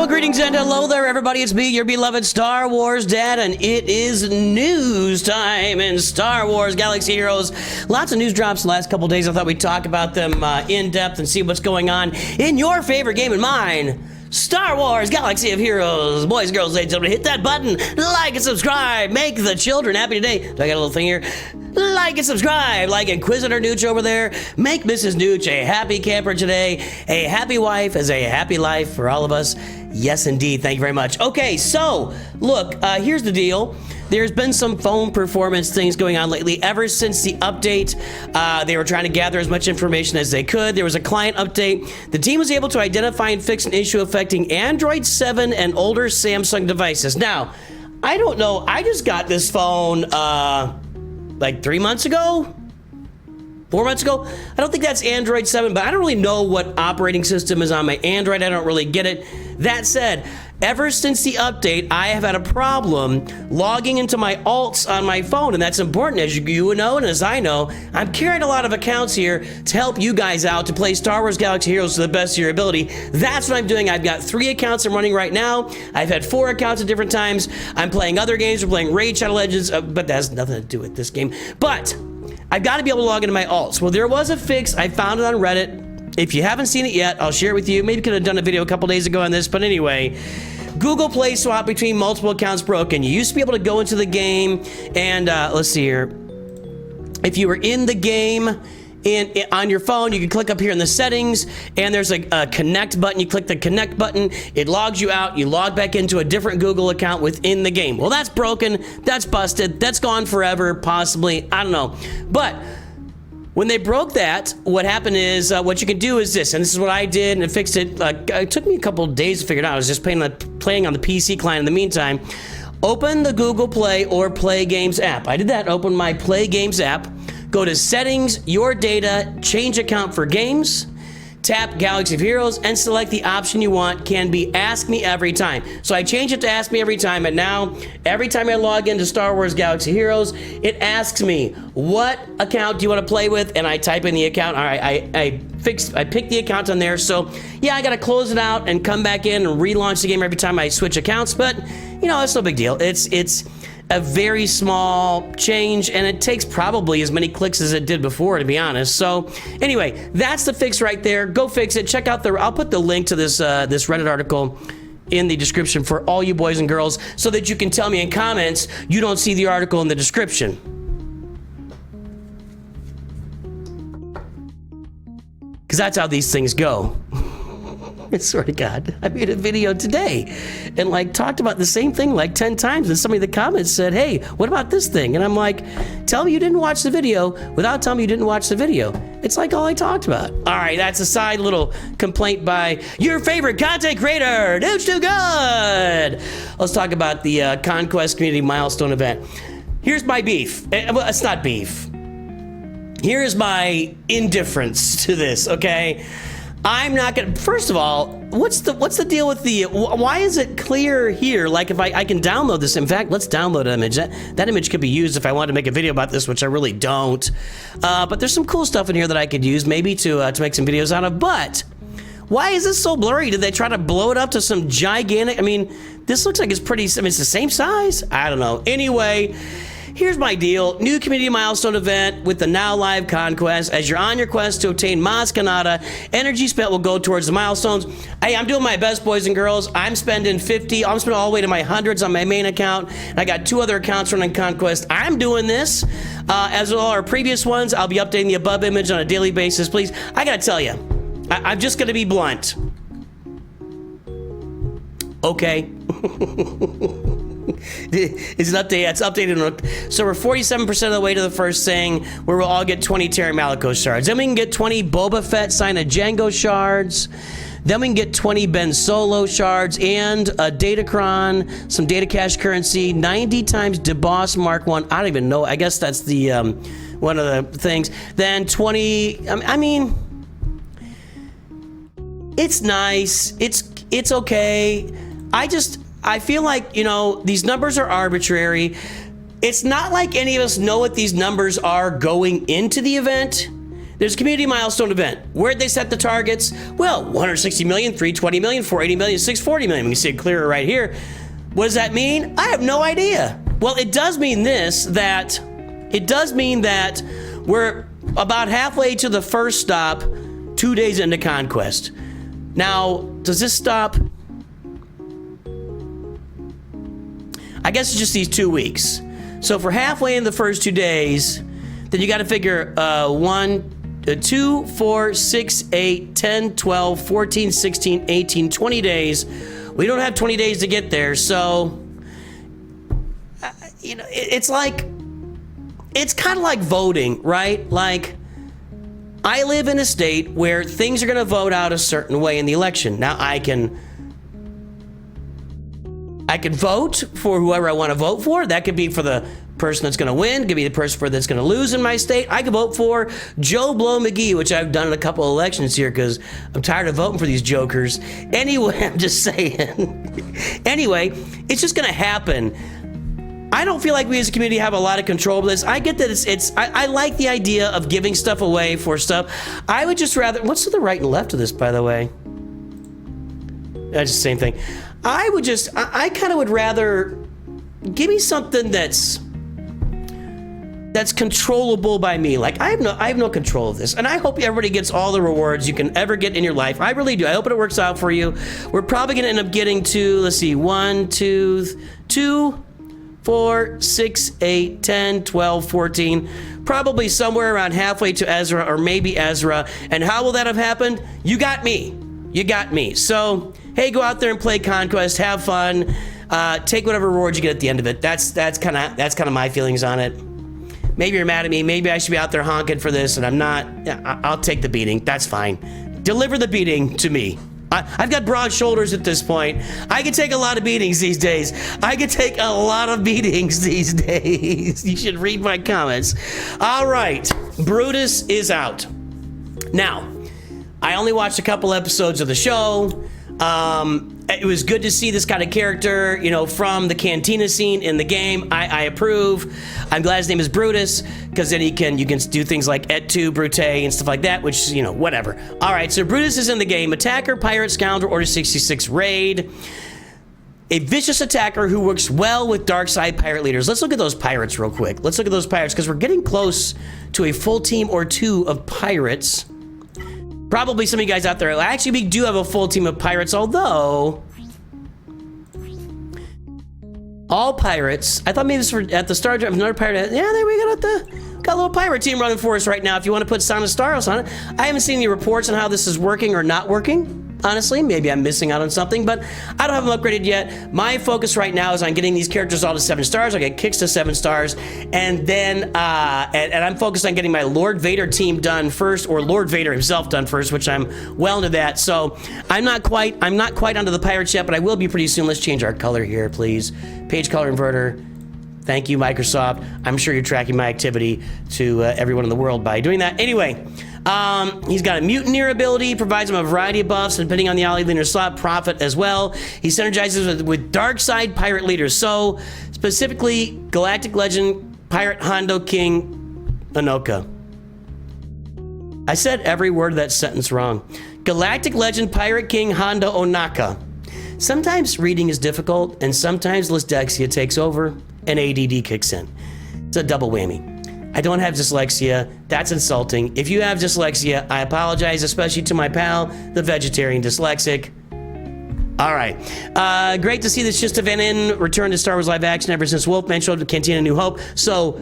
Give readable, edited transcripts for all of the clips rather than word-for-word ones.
Greetings and hello there, everybody. It's me, your beloved Star Wars Dad, and it is news time in Star Wars Galaxy Heroes. Lots of news drops the last couple days. I thought we'd talk about them in depth and see what's going on in your favorite game and mine, Star Wars Galaxy of Heroes. Boys, girls, ladies and gentlemen, hit that button, like and subscribe, make the children happy today. Do I got a little thing here? Like and subscribe, like Inquisitor Nooch over there. Make Mrs. Nooch a happy camper today. A happy wife is a happy life for all of us. Yes, indeed. Thank you very much. Okay, so, look, here's the deal. There's been some phone performance things going on lately. Ever since the update, they were trying to gather as much information as they could. There was a client update. The team was able to identify and fix an issue affecting Android 7 and older Samsung devices. Now, I don't know. I just got this phone, like 3 months ago? 4 months ago? I don't think that's Android 7, but I don't really know what operating system is on my Android. I don't really get it. That said, ever since the update, I have had a problem logging into my alts on my phone, and that's important, as you know and as I know. I'm carrying a lot of accounts here to help you guys out to play Star Wars Galaxy Heroes to the best of your ability. That's what I'm doing. I've got 3 accounts I'm running right now. I've had 4 accounts at different times. I'm playing other games. We're playing Raid Shadow Legends, but that has nothing to do with this game. But I've got to be able to log into my alts. Well, there was a fix. I found it on Reddit. If you haven't seen it yet, I'll share it with you. Maybe could have done a video a couple days ago on this, but anyway, Google Play swap between multiple accounts broken. You used to be able to go into the game and let's see here. If you were in the game on your phone, you can click up here in the settings and there's a connect button. You click the connect button, it logs you out, you log back into a different Google account within the game. Well, that's broken, that's busted, that's gone forever, possibly, I don't know. But when they broke that, what happened is, what you can do is this, and this is what I did, and it fixed it. It took me a couple of days to figure it out. I was just playing on the PC client in the meantime. Open the Google Play or Play Games app. I did that, open my Play Games app, go to Settings, Your Data, Change Account for Games, tap Galaxy of Heroes, and select the option you want. Can be Ask Me Every Time. So I changed it to Ask Me Every Time, and now every time I log into Star Wars Galaxy Heroes, it asks me, what account do you want to play with? And I type in the account. All right, I picked the account on there. So yeah, I got to close it out and come back in and relaunch the game every time I switch accounts, but you know, it's no big deal. It's a very small change, and it takes probably as many clicks as it did before, to be honest. So anyway, that's the fix right there. Go fix it. Check out I'll put the link to this Reddit article in the description for all you boys and girls so that you can tell me in comments you don't see the article in the description. Because that's how these things go. I swear to God, I made a video today and like talked about the same thing like 10 times, and somebody in the comments said, hey, what about this thing? And I'm like, tell me you didn't watch the video without telling me you didn't watch the video. It's like all I talked about. All right, that's a side little complaint by your favorite content creator, Nooch Too Good. Let's talk about the Conquest Community Milestone event. Here's my beef. Well, it's not beef. Here is my indifference to this, okay? I'm not gonna, first of all, what's the deal with why is it clear here? Like if I can download this, in fact, let's download an image. That image could be used if I wanted to make a video about this, which I really don't. But there's some cool stuff in here that I could use maybe to make some videos out of, but why is this so blurry? Did they try to blow it up to some gigantic, I mean, this looks like it's pretty, I mean, it's the same size? I don't know. Anyway, here's my deal. New community milestone event with the now live Conquest. As you're on your quest to obtain Maz Kanata, energy spent will go towards the milestones. Hey, I'm doing my best, boys and girls. I'm spending 50. I'm spending all the way to my hundreds on my main account. And I got 2 other accounts running Conquest. I'm doing this. As with all our previous ones, I'll be updating the above image on a daily basis. Please, I gotta tell you, I'm just gonna be blunt. Okay. It's an update. It's updated. So we're 47% of the way to the first thing, where we'll all get 20 Terry Malico shards. Then we can get 20 Boba Fett Sign of Django shards. Then we can get 20 Ben Solo shards and a Datacron, some data cache currency, 90 times DeBoss Mark 1. I don't even know. I guess that's the one of the things. Then 20. I mean, it's nice. It's okay. I feel like, you know, these numbers are arbitrary. It's not like any of us know what these numbers are going into the event. There's a community milestone event. Where'd they set the targets? Well, 160 million, 320 million, 480 million, 640 million. We can see it clearer right here. What does that mean? I have no idea. Well, it does mean this, that it does mean that we're about halfway to the first stop, 2 days into Conquest. Now, does this stop? I guess it's just these 2 weeks. So if we're halfway in the first 2 days, then you got to figure 2, 4, 6, 8, 10, 12, 14, 16, 18, 20 days. We don't have 20 days to get there, so you know, it's like, it's kind of like voting, right? Like, I live in a state where things are going to vote out a certain way in the election. Now, I can vote for whoever I want to vote for. That could be for the person that's going to win. It could be the person that's going to lose in my state. I could vote for Joe Blow McGee, which I've done in a couple of elections here because I'm tired of voting for these jokers. Anyway, I'm just saying. Anyway, it's just going to happen. I don't feel like we as a community have a lot of control over this. I get that I like the idea of giving stuff away for stuff. I would just rather, what's to the right and left of this, by the way? That's the same thing. I kind of would rather give me something that's controllable by me. Like, I have no control of this, and I hope everybody gets all the rewards you can ever get in your life. I really do. I hope it works out for you. We're probably gonna end up getting to, let's see, 1, 2, 4, 6, 8, 10, 12, 14, probably somewhere around halfway to Ezra, or maybe Ezra. And how will that have happened? You got me. You got me. So, hey, go out there and play Conquest, have fun, take whatever rewards you get at the end of it. That's kind of my feelings on it. Maybe you're mad at me. Maybe I should be out there honking for this, and I'm not. I'll take the beating. That's fine. Deliver the beating to me. I've got broad shoulders at this point. I can take a lot of beatings these days. I can take a lot of beatings these days. You should read my comments. All right, Brutus is out. Now, I only watched a couple episodes of the show. It was good to see this kind of character, you know, from the cantina scene in the game. I approve. I'm glad his name is Brutus, because then you can do things like et tu, brute, and stuff like that, which, you know, whatever. All right, so Brutus is in the game. Attacker, pirate, scoundrel, Order 66 raid. A vicious attacker who works well with dark side pirate leaders. Let's look at those pirates real quick. Let's look at those pirates, because we're getting close to a full team or two of pirates. Probably some of you guys out there, actually, we do have a full team of pirates, although all pirates, I thought maybe this was at the start of another pirate. Yeah, there we go. Got a little pirate team running for us right now. If you want to put Son of Staros on it, I haven't seen any reports on how this is working or not working. Honestly, maybe I'm missing out on something, but I don't have them upgraded yet. My focus right now is on getting these characters all to 7 stars. I get kicks to 7 stars, and then and I'm focused on getting my Lord Vader team done first, or Lord Vader himself done first, which I'm well into that. So I'm not quite onto the pirates yet, but I will be pretty soon. Let's change our color here, please. Page color inverter. Thank you, Microsoft. I'm sure you're tracking my activity to everyone in the world by doing that. Anyway. He's got a mutineer ability, provides him a variety of buffs, and depending on the ally leader slot, profit as well. He synergizes with dark side pirate leaders. So, specifically, Galactic Legend, Pirate Hondo King, Anoka. I said every word of that sentence wrong. Galactic Legend, Pirate King, Hondo Onaka. Sometimes reading is difficult, and sometimes dyslexia takes over, and ADD kicks in. It's a double whammy. I don't have dyslexia. That's insulting. If you have dyslexia, I apologize, especially to my pal, the vegetarian dyslexic. All right. Great to see this just event in return to Star Wars live action ever since Wolfman showed up at Cantina New Hope. So,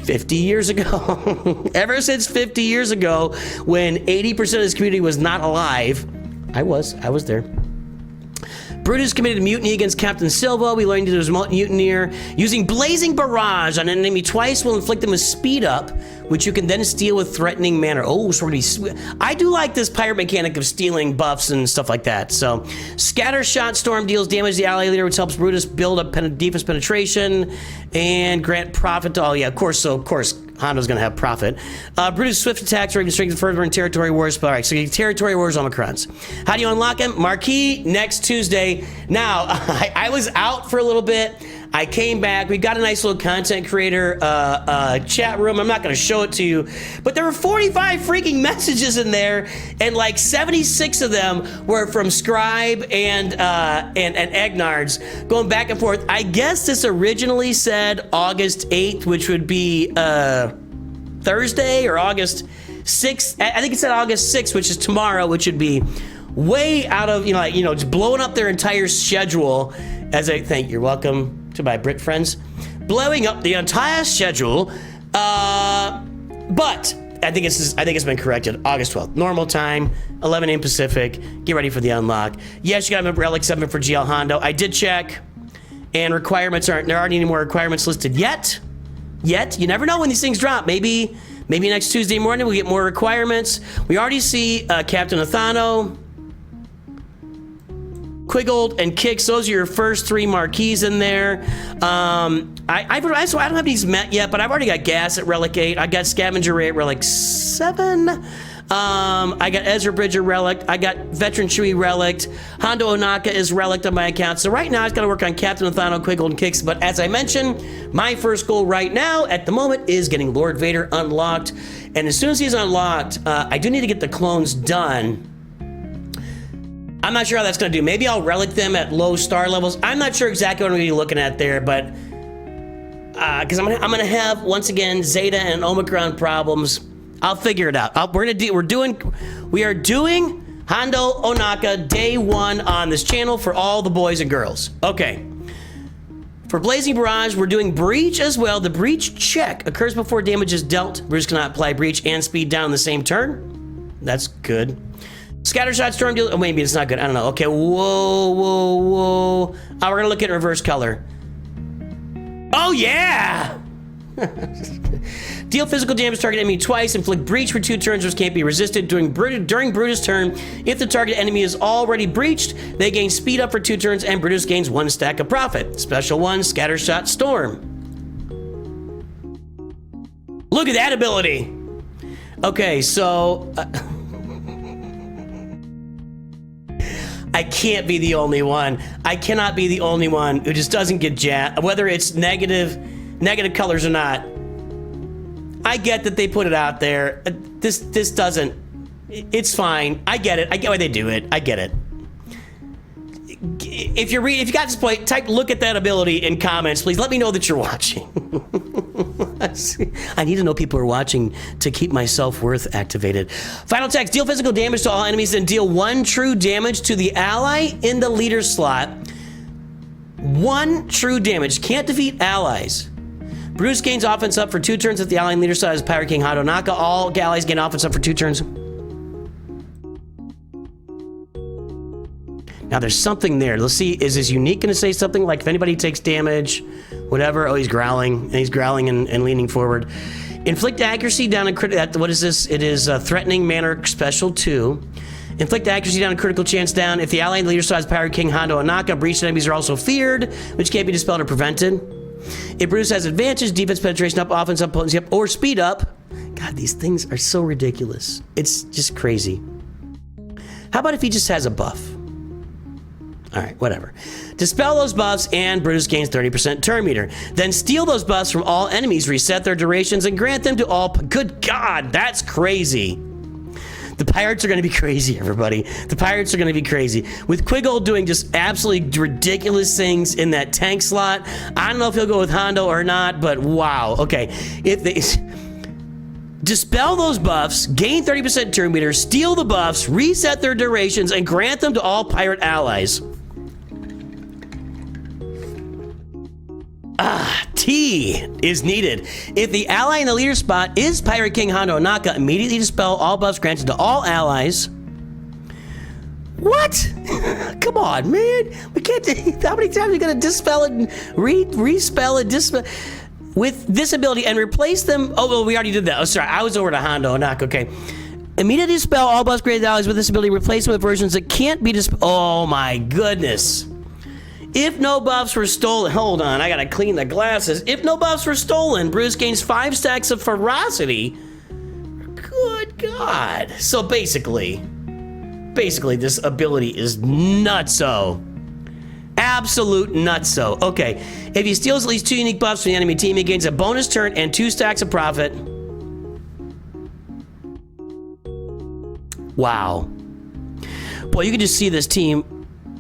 50 years ago, ever since 50 years ago, when 80% of this community was not alive, I was there. Brutus committed a mutiny against Captain Silva. We learned that there's a mutineer. Using Blazing Barrage on an enemy twice will inflict them with speed up, which you can then steal with threatening manner. Oh, so we're gonna be I do like this pirate mechanic of stealing buffs and stuff like that. So, Scatter Shot Storm deals damage to the ally leader, which helps Brutus build up defense penetration and grant profit to all. Yeah, of course, Hondo's gonna have profit. Brutus Swift attacks are even strengthened further in Territory Wars. All right, so you get Territory Wars Omicrons. How do you unlock him? Marquee next Tuesday. Now, I was out for a little bit. I came back. We got a nice little content creator chat room. I'm not going to show it to you, but there were 45 freaking messages in there, and like 76 of them were from Scribe and Egnards going back and forth. I guess this originally said August 8th, which would be Thursday, or August 6th. I think it said August 6th, which is tomorrow, which would be way out of, just blowing up their entire schedule. As I thank you're welcome to my Brit friends, blowing up the entire schedule. But I think it's been corrected. August 12th, normal time, 11 a.m. Pacific. Get ready for the unlock. Yes, you got a relic 7 for GL Hondo. I did check, and requirements there aren't any more requirements listed yet. You never know when these things drop. Maybe next Tuesday morning we'll get more requirements. We already see Captain Athano, Quiggled, and Kix. Those are your first 3 marquees in there. I don't have these met yet, but I've already got Gas at Relic 8. I got Scavenger Ray at Relic 7. I got Ezra Bridger Relic. I got Veteran Chewie Relic. Hondo Onaka is Relic on my account. So right now, I've got to work on Captain Athano, Quiggled, and Kix. But as I mentioned, my first goal right now, at the moment, is getting Lord Vader unlocked. And as soon as he's unlocked, I do need to get the clones done. I'm not sure how that's going to do. Maybe I'll relic them at low star levels. I'm not sure exactly what I'm going to be looking at there, but because I'm gonna have, once again, Zeta and Omicron problems. I'll figure it out. We are doing Hondo Onaka day 1 on this channel for all the boys and girls. Okay. For Blazing Barrage, we're doing Breach as well. The Breach check occurs before damage is dealt. Brutus cannot apply Breach and Speed down in the same turn. That's good. Scattershot Storm deal. Oh, maybe it's not good. I don't know. Okay. Whoa. We're gonna look at reverse color. Oh yeah. Deal physical damage to target enemy twice. Inflict breach for 2 turns, which can't be resisted. During Brutus' turn, if the target enemy is already breached, they gain speed up for 2 turns, and Brutus gains 1 stack of profit. Special 1, Scattershot Storm. Look at that ability. Okay, so. I can't be the only one. I cannot be the only one who just doesn't get jazzed, whether it's negative colors or not. I get that they put it out there. This doesn't. It's fine. I get it. I get why they do it. I get it. If you got this point, type "look at that ability" in comments, please. Let me know that you're watching. I need to know people are watching to keep my self-worth activated. Final text: deal physical damage to all enemies, then deal 1 true damage to the ally in the leader slot. 1 true damage. Can't defeat allies. Brutus gains offense up for 2 turns if the ally in leader slot is Pirate King Hondo Onaka. All allies gain offense up for 2 turns. Now there's something there. Let's see, is this unique going to say something like if anybody takes damage, whatever? Oh, he's growling, and he's growling and leaning forward. Inflict accuracy down a crit. What is this? It is threatening manner special 2. Inflict accuracy down a critical chance down. If the ally in the leader side is Pirate King Hondo Onaka, breached enemies are also feared, which can't be dispelled or prevented. If Brutus has advantage, defense penetration up, offense up, potency up, or speed up. God, these things are so ridiculous. It's just crazy. How about if he just has a buff? All right, whatever. Dispel those buffs, and Brutus gains 30% turn meter. Then steal those buffs from all enemies, reset their durations, and grant them to all. Good God, that's crazy. The pirates are going to be crazy, everybody. The pirates are going to be crazy. With Quiggle doing just absolutely ridiculous things in that tank slot. I don't know if he'll go with Hondo or not, but wow. Okay, if they dispel those buffs, gain 30% turn meter, steal the buffs, reset their durations, and grant them to all pirate allies. T is needed. If the ally in the leader spot is Pirate King Hondo Onaka, immediately dispel all buffs granted to all allies. What? Come on, man. We can't. How many times are we gonna dispel it and respell it, dispel with this ability and replace them? Oh, well, we already did that. Oh, sorry. I was over to Hondo Onaka. Okay. Immediately dispel all buffs granted to allies with this ability. Replace them with versions that can't be dispelled. Oh my goodness. If no buffs were stolen, hold on, I gotta clean the glasses. If no buffs were stolen, Brutus gains 5 stacks of ferocity. Good God. So basically, this ability is nutso. absolute nutso. Okay, if he steals at least 2 unique buffs from the enemy team, he gains a bonus turn and 2 stacks of profit. Wow. Boy, you can just see this team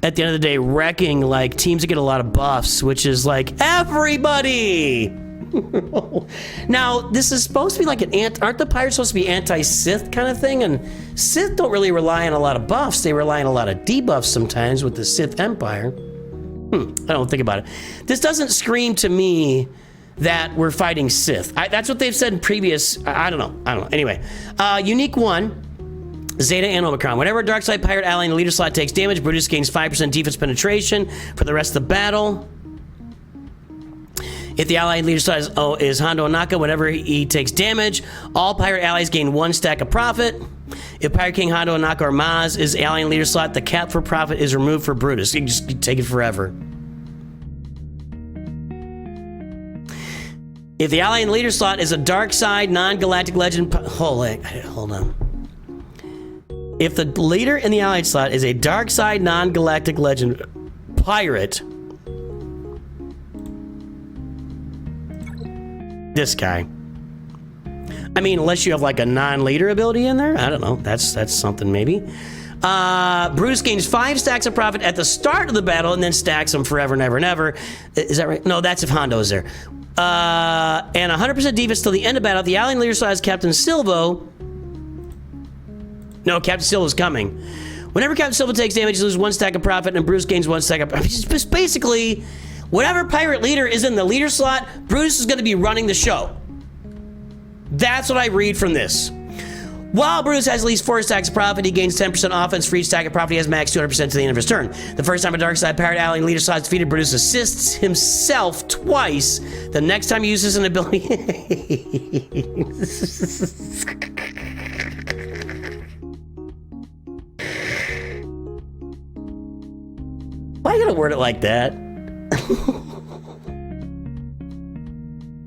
at the end of the day wrecking like teams that get a lot of buffs, which is like everybody. Now, this is supposed to be like aren't the pirates supposed to be anti-Sith kind of thing? And Sith don't really rely on a lot of buffs. They rely on a lot of debuffs sometimes with the Sith Empire. I don't think about it. This doesn't scream to me that we're fighting Sith. That's what they've said in previous, I don't know. Anyway, unique 1. Zeta and Omicron. Whenever a dark side pirate ally in the leader slot takes damage, Brutus gains 5% defense penetration for the rest of the battle. If the ally in leader slot is Hondo Ohnaka, whenever he takes damage, all pirate allies gain 1 stack of profit. If Pirate King Hondo Ohnaka or Maz is ally in leader slot, the cap for profit is removed for Brutus. You can just take it forever. If the ally in the leader slot is a dark side non-galactic legend, hold on. If the leader in the allied slot is a dark side non-galactic legend pirate, this guy. I mean, unless you have like a non-leader ability in there, I don't know. That's something maybe. Brutus gains 5 stacks of profit at the start of the battle and then stacks them forever and ever and ever. Is that right? No, that's if Hondo is there. And 100% defense till the end of battle. The allied leader slot is Captain Silvo. No, Captain Silva's coming. Whenever Captain Silva takes damage, he loses 1 stack of profit, and Brutus gains 1 stack of profit. Just basically, whatever pirate leader is in the leader slot, Brutus is going to be running the show. That's what I read from this. While Brutus has at least 4 stacks of profit, he gains 10% offense for each stack of profit. He has max 200% to the end of his turn. The first time a dark side pirate ally in leader slot is defeated, Brutus assists himself twice. The next time he uses an ability... Why you gotta word it like that?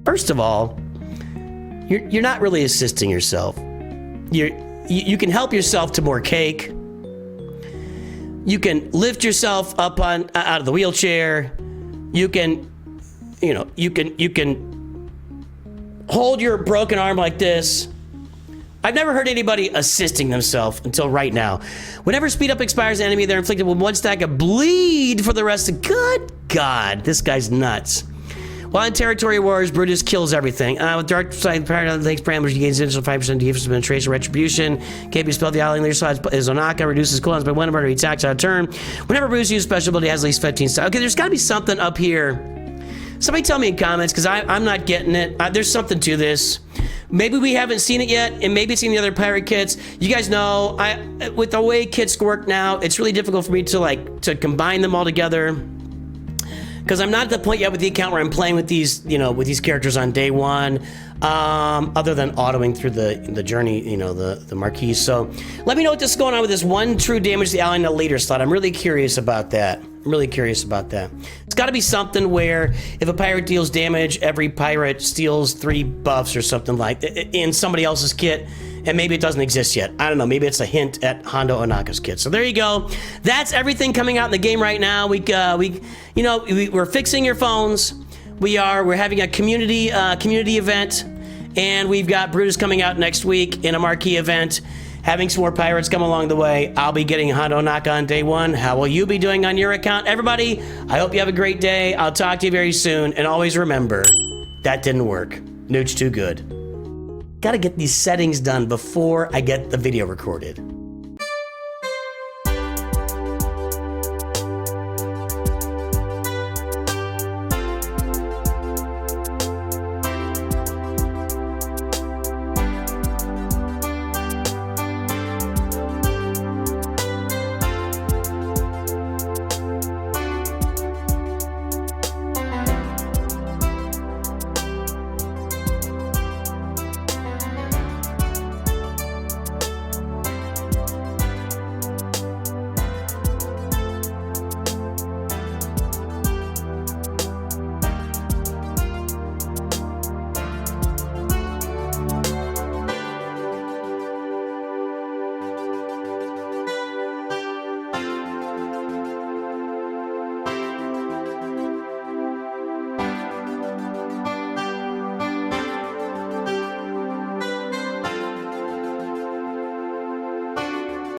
First of all, you're not really assisting yourself. You can help yourself to more cake. You can lift yourself up out of the wheelchair. You can hold your broken arm like this. I've never heard anybody assisting themselves until right now. Whenever speed up expires an enemy, they're inflicted with 1 stack of bleed for the rest of... Good God, this guy's nuts. While in Territory Wars, Brutus kills everything. With Dark Side Paradigm takes parameters, he gains additional 5% defense, penetration, retribution. Can't be spelled. The ally leader side is Ohnaka, reduces cooldowns by 1 whenever he attacks out of turn. Whenever Brutus uses special ability, has at least 15 stacks. Okay, there's got to be something up here. Somebody tell me in comments, because I'm not getting it. There's something to this. Maybe we haven't seen it yet, and maybe it's in the other pirate kits. You guys know, with the way kits work now, it's really difficult for me to combine them all together. Because I'm not at the point yet with the account where I'm playing with these, with these characters on day 1, other than autoing through the journey, the marquee. So let me know what's going on with this 1 true damage to the ally in the leader slot. I'm really curious about that. It's got to be something where if a pirate deals damage, every pirate steals 3 buffs or something like that in somebody else's kit, and maybe it doesn't exist yet. I don't know. Maybe it's a hint at Hondo Ohnaka's kit. So there you go. That's everything coming out in the game right now. We're fixing your phones. We're having a community event, and we've got Brutus coming out next week in a marquee event. Having some more pirates come along the way. I'll be getting Hondo Ohnaka on day 1. How will you be doing on your account? Everybody, I hope you have a great day. I'll talk to you very soon. And always remember, that didn't work. Nooch too good. Gotta get these settings done before I get the video recorded.